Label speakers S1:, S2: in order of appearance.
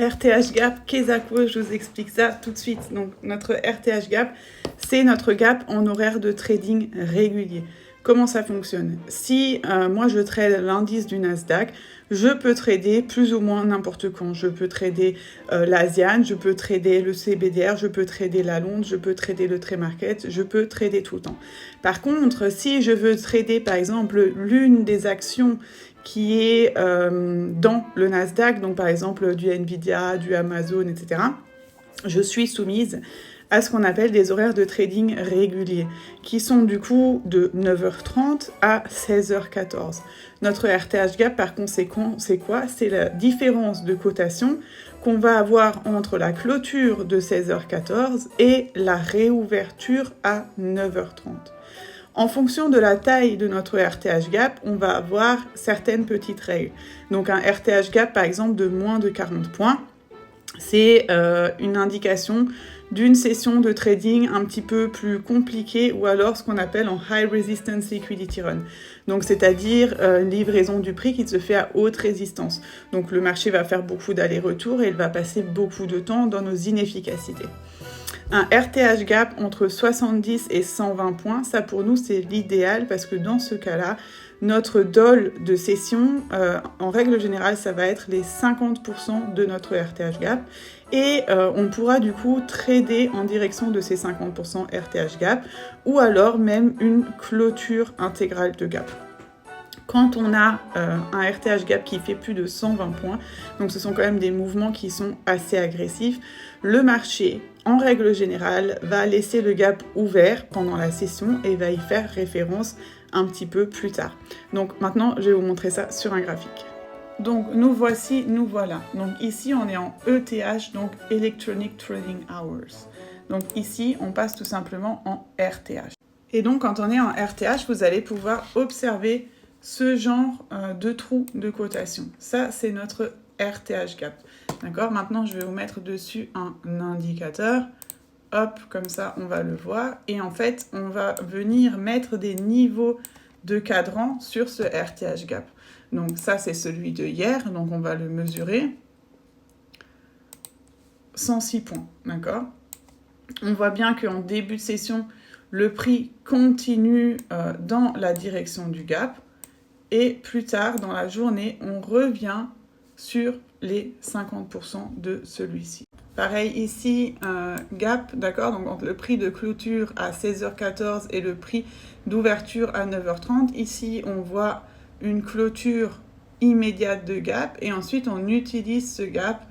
S1: RTH gap, qu'est-ce que je vous explique ça tout de suite. Donc notre RTH gap, c'est notre gap en horaire de trading régulier. Comment ça fonctionne? Si moi je trade l'indice du Nasdaq, je peux trader plus ou moins n'importe quand. Je peux trader l'Asian, je peux trader le CBDR, je peux trader la Londres, je peux trader le trade market, je peux trader tout le temps. Par contre, si je veux trader par exemple l'une des actions qui est dans le Nasdaq, donc par exemple du Nvidia, du Amazon, etc., je suis soumise à ce qu'on appelle des horaires de trading réguliers, qui sont du coup de 9h30 à 16h14. Notre RTH gap, par conséquent, c'est quoi? C'est la différence de cotation qu'on va avoir entre la clôture de 16h14 et la réouverture à 9h30. En fonction de la taille de notre RTH gap, on va avoir certaines petites règles. Donc un RTH gap, par exemple, de moins de 40 points, c'est une indication d'une session de trading un petit peu plus compliquée ou alors ce qu'on appelle en High Resistance Liquidity Run. Donc c'est-à-dire une livraison du prix qui se fait à haute résistance. Donc le marché va faire beaucoup d'allers-retours et il va passer beaucoup de temps dans nos inefficacités. Un RTH gap entre 70 et 120 points, ça pour nous c'est l'idéal parce que dans ce cas-là, notre dol de session, en règle générale, ça va être les 50% de notre RTH gap et on pourra du coup trader en direction de ces 50% RTH gap ou alors même une clôture intégrale de gap. Quand on a un RTH gap qui fait plus de 120 points, donc ce sont quand même des mouvements qui sont assez agressifs, le marché, en règle générale, va laisser le gap ouvert pendant la session et va y faire référence un petit peu plus tard. Donc maintenant, je vais vous montrer ça sur un graphique. Donc nous voici, nous voilà. Donc ici, on est en ETH, donc Electronic Trading Hours. Donc ici, on passe tout simplement en RTH. Et donc quand on est en RTH, vous allez pouvoir observer ce genre de trou de cotation. Ça, c'est notre RTH gap. D'accord? Maintenant, je vais vous mettre dessus un indicateur. Hop, comme ça, on va le voir. Et en fait, on va venir mettre des niveaux de cadran sur ce RTH gap. Donc ça, c'est celui de hier. Donc on va le mesurer. 106 points. D'accord? On voit bien qu'en début de session, le prix continue dans la direction du gap. Et plus tard, dans la journée, on revient sur les 50% de celui-ci. Pareil ici, gap, d'accord, donc entre le prix de clôture à 16h14 et le prix d'ouverture à 9h30. Ici, on voit une clôture immédiate de gap et ensuite, on utilise ce gap